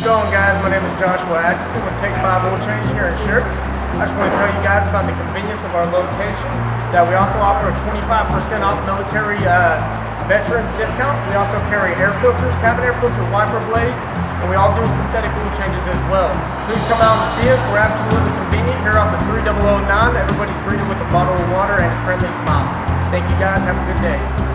going, guys? My name is Joshua Atkinson with Take 5 Oil Change here in Shirts. I just want to tell you guys about the convenience of our location, that we also offer a 25% off military veterans discount. We also carry air filters, cabin air filter wiper blades, and we all do synthetic oil changes as well. Please come out and see us. We're absolutely convenient here off the 3009. Everybody's greeted with a bottle of water and a friendly smile. Thank you guys. Have a good day.